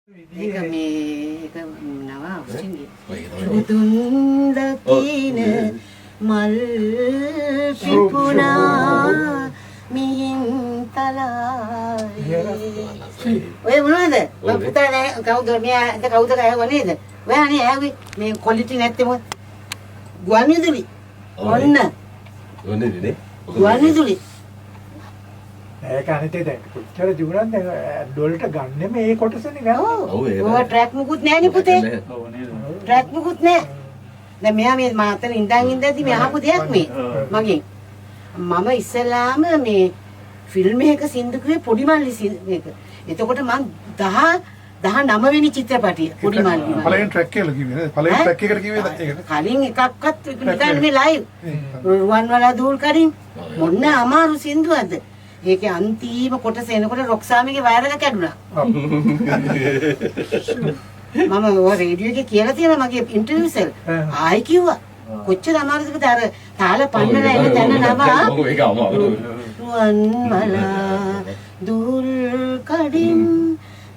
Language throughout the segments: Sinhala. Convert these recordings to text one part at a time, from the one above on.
ඒක නවා උසින්ගේ සුදුන්ද කින මල් පිපුණා මිහින් තලයි ඔය මොනවද පුතා නෑ කවුද මෙයා කවුද ගහුවා නේද ඔයා නේ ආවේ මේ ක්වොලිටි නැත්තේ මොකද ගුවන්විදුලි ඔන්න ඕනේ ගුවන්විදුලි ඒක අනිතේ දැන් කොච්චර ජීවුණත් දැන් ඩොලට ගන්න මේ කොටසනේ ගන්න. ඔව් ඒක ට්‍රැක් මුකුත් නෑනේ පුතේ. ඔව් නේද ට්‍රැක් මුකුත් නෑ. දැන් මෙයා මේ මාතර ඉඳන් ඉඳද්දි මේ අහපු දෙයක් මේ මගෙන්. මම ඉස්සලාම මේ ෆිල්ම් එකක සින්දු කිව්වේ පොඩි මල්ලි මේක. එතකොට මං 19 වෙනි චිත්‍රපටිය පොඩි මල්ලි. පළවෙනි ට්‍රැක් කියලා කිව්වේ නේද? පළවෙනි ට්‍රැක් එකට කිව්වේ ඒක. කලින් එකක්වත් නිකන් මේ ලයිව්. රුවන්වැලා දූල් කරින් මොන්න අමාරු සින්දුවක්ද? ඒකේ අන්තිම කොටස එනකොට රොක්සාමිගේ වයර් එක කැඩුනා. මම ඔය රේඩියෝ එකේ කියලා තියෙනවා මගේ ඉන්ටර්වියුස් වල. ආයි කිව්වා. කොච්චර අමාරුද අර තාල පන්නලා එන තැන නම. ඔව් ඒක අමාරු. රුවන්වැලා දූල් කඩින්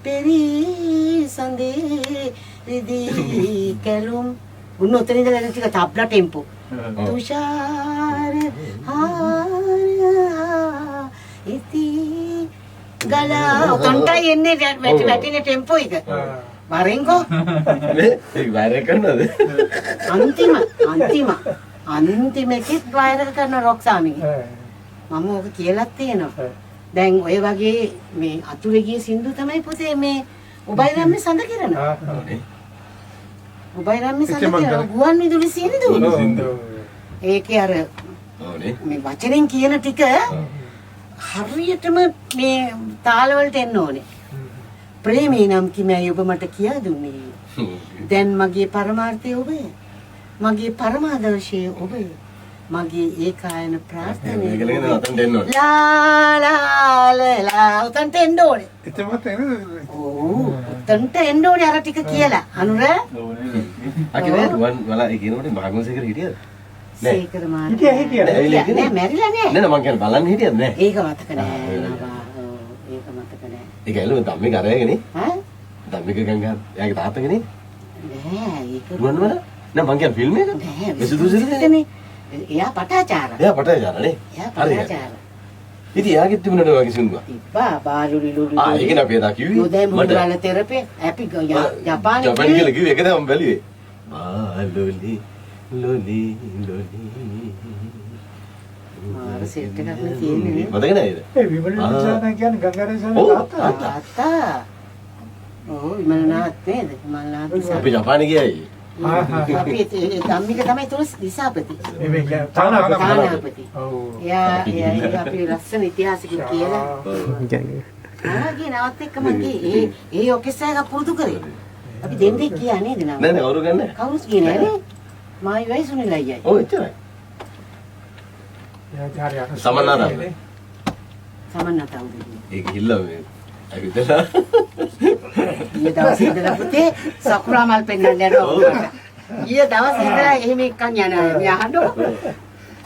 පෙරි සඳේ රිදී කැලුම් උන්න උතන ඉඳලා ටික තබ්ලා ටෙම්පෝ. තුෂාර ඉති ගලා උතන්ටයි එන්නේ වැටෙන ටෙම්පෝ එක. වරෙන්කෝ මේ ඒක වයර් කරනවද අන්තිම එකෙත් වයර් කරන රොක්සාමිගේ. මම ඔක කියලා තියෙනවා. දැන් ඔය වගේ මේ අතුලේ ගිය සින්දු තමයි පුතේ මේ ඔබයි රම්මේ සඳ කිරන. ඔබයි රම්මේ සඳ කිරන ගුවන් විදුලි සින්දු. ඒකේ අර මේ වචනෙන් කියන ටික හරියටම මේ තාලවලට එන්න ඕනේ. ප්‍රේමී නම් කිමයි ඔබ මට කියා දුන්නේ. දැන් මගේ පරමාර්ථය ඔබය. මගේ පරමාදර්ශය ඔබය. මගේ ඒකායන ප්‍රාර්ථනාව. මේක නේද අතන්ට එන්න ඕනේ. ලා ලා ලා උතන්ට එන්න ඕනේ. එතමත් එන්නේ. ඔව් උතන්ට එන්න ඕනේ අර ටික කියලා. අනුර ඔව් නේද අකිනේ රුවන් වල ඒ කියනකොට මහගුණසේකර හිටියද සේකර මාත් හිටියා. නෑ මැරිලා නෑ. නෑ මං කියන්නේ බලන්න හිටියද නෑ ඒක මතක නෑ නවා. ඒක මතක නෑ. ඒක ඇලුම ධම්මික අරගෙන හා ධම්මික ගංගා එයාගේ තාත්තගෙනේ නෑ ඒක රුවන් වල නෑ මං කියන්නේ ෆිල්ම් එක නෑ විසුදුසිරිනේ එයා පටාචාර. එයා පටාචාරනේ එයා පටාචාර. ඉතින් එයාගෙත් තිබුණාද වගේ සින්දුවක් තිබ්බා බාලුලි ලුලු. ඒක නේ අපි එදා කිව්වේ උදේ මුදල් තෙරපේ අපි ජපානයේ ජපාන් කියලා කිව්වේ ඒක තමයි මම බැලුවේ බාලුලි ලොලි ලොලි මාර සෙට් එකක් නේ තියෙන්නේ. මතක නේද ඒ විමල නිසාන කියන්නේ ගංගාරේසන ඔව්. තාත්තා. තාත්තා. ඔව් ඉමල්නාත් නේද? ඉමල්නාත් අපි ජපානේ ගියයි අපි ධම්මික තමයි තුන දිසාපති. මේ තානාපති. තානාපති. ඔව්. එයා අපි ලස්සන ඉතිහාසකින් කියලා. ආගේ නවත් එක්ක මගේ ඒ ඔකෙස්සා එක පුරුදු කරේ. අපි දෙන්නේ කියා නේද නම? නෑ නෑ කවුරු ගන්නෑ කවුරුත් කියන්නේ නෑ. මායි වයි සුනිල් අයියයි. ඔව් එච්චරයි සමන්නාද? සමන්නත අවුරුදු. ඒක හිල්ලා මේ ඇවිදලා ඊයේ දවසේ ඉඳලා පුතේ සකුරා මල් පෙන්නන්න යනවා. ඊයේ දවසේ ඉඳලා එහෙම එක්කන් යනවා. මේ අහන්න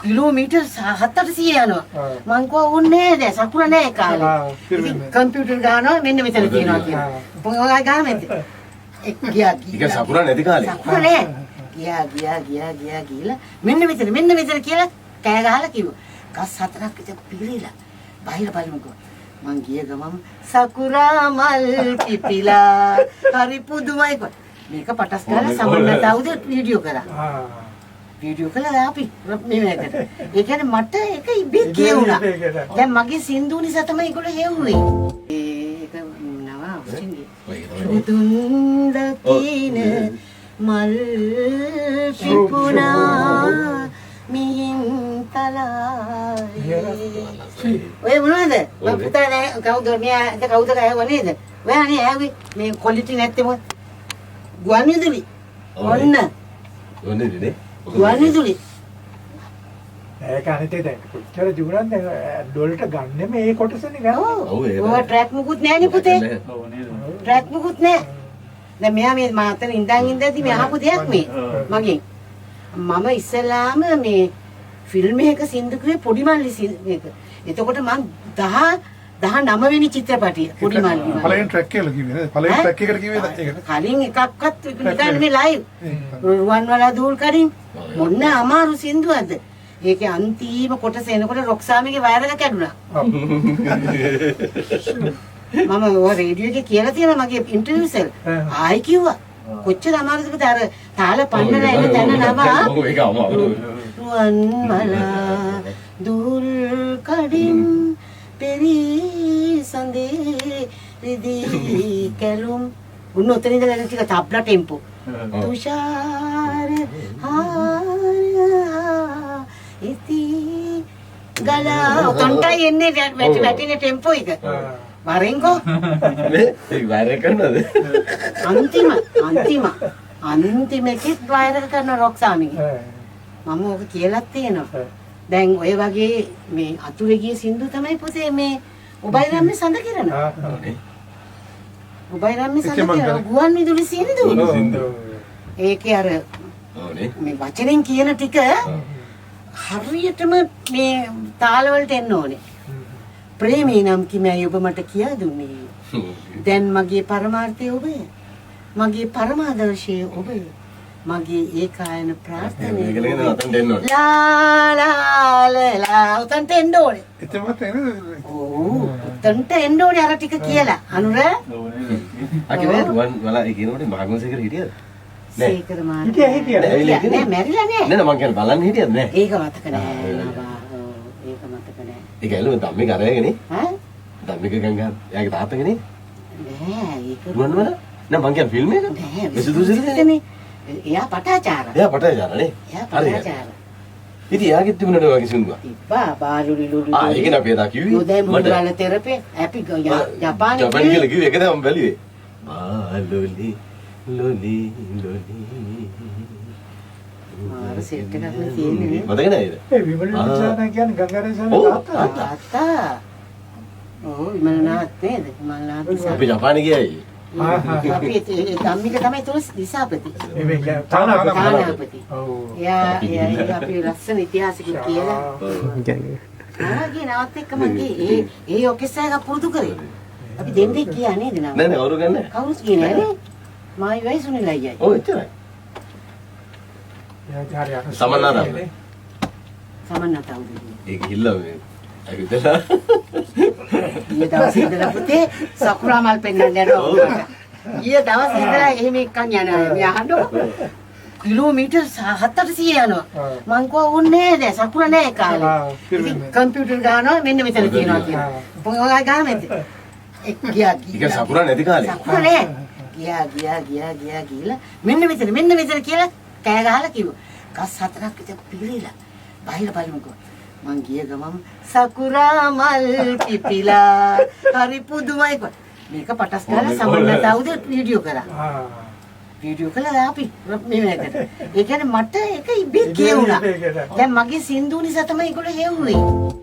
කිලෝමීටර් 700 යනවා. මං කෝ උන්නේ නෑ සකුරා නෑ කාලේ. ඉතින් කම්පියුටර් ගන්නවා මෙන්න මෙතන තියෙනවා කියලා. ඔයගා ගාමෙත් ගියා ඒක සපුරා නැති කාලේ සකුරා නෑ. ගියා මෙන්න මෙතන කියලා කෑ ගහලා කිව්වා. ගස් හතරක් විතර පිළිලා බාහිර බලමුකෝ. මං ගිය ගමන් සකුරා මල් පිපිලා හරි පුදුමයි කො. මේක පටස් කරලා සමන්නත අවුද වීඩියෝ කරා. වීඩියෝ කළා අපි මේකට. ඒ කියන්නේ මට ඒක ඉබේ කියුණා. දැන් මගේ සින්දු නිසා තමයි ඒගොල්ලෝ හෙව්වේ. ඒක නවා උසින්ගේ සුදුන්ද කින මල් පිපුණා මිහින් තලයි. ඔය මොනවද පුතා නෑ කවුද මෙයා කවුද ගහුවා නේද ඔයා නේ ආවේ මේ ක්වොලිටි නැත්තේ මොකද ගුවන්විදුලි ඔන්න ඕනේ නේ ගුවන්විදුලි ඒක අනිතේ දැන් කොච්චර ජීවුණත් දැන් ඩොලට ගන්න මේ කොටසනේ ගන්න. ඔව් ඒක ඔය ට්‍රැක් මුකුත් නෑනේ පුතේ. ඔව් නේද ට්‍රැක් මුකුත් නෑ. දැන් මෙයා මේ මාතර ඉඳන් ඉඳද්දි මේ අහපු දෙයක් මේ මගෙන්. මම ඉස්සලාම මේ ෆිල්ම් එකක සින්දු කිව්වේ පොඩි මල්ලි මේක. එතකොට මං 19 වෙනි චිත්‍රපටිය පොඩි මල්ලි. පළවෙනි ට්‍රැක් එකල කිව්වේ නේද? පළවෙනි ට්‍රැක් එකකට කිව්වේ ඒකට. කලින් එකක්වත් නිකන් මේ ලයිව්. රුවන්වැලා දූල් කරින් මොන්න අමාරු සින්දුවක්ද? ඒකේ අන්තිම කොටස එනකොට රොක්සාමිගේ වයර් එක කැඩුනා. මම ඔය රේඩියෝ එකේ කියලා තියෙනවා මගේ ඉන්ටර්වියුස් වල. ආයි කිව්වා. කොච්චර අමාරුද අර තාල පන්නලා එන තැන නම ඔව් ඒක අමාරු. රුවන්වැලා දූල් කරින් පෙරි සඳේ රිදී කැලුම් උන්න උතන ඉඳලා ටික තබ්ලා ටෙම්පෝ තුෂාර හාරා ඉති ගලා උතන්ටයි එන්නේ වැටින ටෙම්පෝ එක වරෙන්කෝ නේ ඒක වයර් එක කරනවද? අන්තිම එකෙත් වයර් කරන රොක්සාමිගේ මම ඔක කියලා තියෙනවා දැන් ඔය වගේ මේ අතුරේ ගිය සින්දු තමයි පුතේ මේ ඔබයි රම්මේ සඳ කිරන. ඔබයි රම්මේ සඳ කිරන ගුවන් විදුලි සින්දු. ඒකේ අර ඕනේ. මේ වචනෙන් කියන ටික හරියටම මේ තාල වලට එන්න ඕනේ. ප්‍රේමී නම් කිමයි ඔබ මට කියා දුන්නේ. දැන් මගේ පරමාර්ථය ඔබය. මගේ පරමාදර්ශය ඔබය. මගේ ඒකායන ප්‍රාර්ථනාව මේක නේද අතන්ට එන්න ඕනේ. ලා උතන්ට එන්න ඕනේ. එතමත් නේද? ඔව් උතන්ට එන්න ඕනේ අර ටික කියලා. අනුර අකිනේ රුවන් වල ඒ කියනකොට මාගමසේකර හිටියද? සීකර මාන. හිටියා. නෑ මැරිලා නෑ. නෑ මං කියන්නේ බලන්න හිටියද නෑ? ඒක මතක නෑ නබා. ඒක මතක නෑ. ඒක ඇලුව ධම්මික අරයගනේ. ඈ? ධම්මික ගංගා එයාගේ තාත්තගනේ. නෑ ඒක රුවන් වල නෑ මං කියන්නේ ෆිල්ම් එක. නෑ විසුදුසිරිනේ. එයා පටාචාර. එයා පටාචාරනේ. එයා පටාචාර. ඉතින් එයාගෙත් තිබුණාද වගේ සින්දුවක්? තිබ්බා බාලුලි ලුලු. ඒක නේ අපි එදා කිව්වේ. උදේ මුගල තෙරපේ අපි ජපානයේ ජපානයේ කියලා කිව්වේ ඒක තමයි මම බැලුවේ. බාලුලි ලොලි ලොලි. මාර සෙට් එකක් නේ තියෙන්නේ. මතක නේද? ඒ විමල නිසාන කියන්නේ ගංගාරේසාන තාත්තා. තාත්තා. ඔව් විමලනාත් නේද? විමලනාත් අපි ජපානයේ ගියයි. අපි ධම්මික තමයි තුන දිසාපති. මේ තානාපති. තානාපති. ඔව්. එයා අපි ලස්සන ඉතිහාසකින් කියලා. ආගේ නවත් එක්ක මගේ ඒ ඔකෙස්සා එක පුරුදු කරේ. අපි දෙන්නේ කියා නේද නම? නෑ නෑ කවුරු ගන්නෑ. කවුරුත් කියන්නේ නෑනේ. මායි වයසුනේ ලයියයි. ඔව් එච්චරයි. සමන්නාරා. සමන්නතාවුද. ඒක හිල්ලා මේ ඇවිදලා ඊයේ දවසේ ඉඳලා පුතේ සකුරා මල් පෙන්නන්න යනවා. ඊයේ දවසේ ඉඳලා එහෙම එක්කන් යනවා. මේ අහනවා. කිලෝමීටර් 700 යනවා. මං කිව්වා ඕනේ නෑ සකුරා නෑ කාලේ. ඉතින් කම්පියුටර් ගන්නවා මෙන්න මෙතන තියෙනවා කියලා. පොඟා ගාමෙත්. ගියා ඒක සපුරා නැති කාලේ. සකුරා නෑ. ගියා මෙන්න මෙතන කියලා කෑ ගහලා කිව්වා. ගස් 4ක් විතර පිළිලා. බාහිර බලමුකෝ. මං ගිය ගමන් සකුරා මල් පිපිලා හරි පුදුමයි කො මේක පටස් කරලා සමන්නතාවුද වීඩියෝ කරා වීඩියෝ කළා අපි මේ මේකට ඒ කියන්නේ මට ඒක ඉබේ කියුණා දැන් මගේ සින්දු නිසා තමයි ඒගොල්ලෝ හෙව්වේ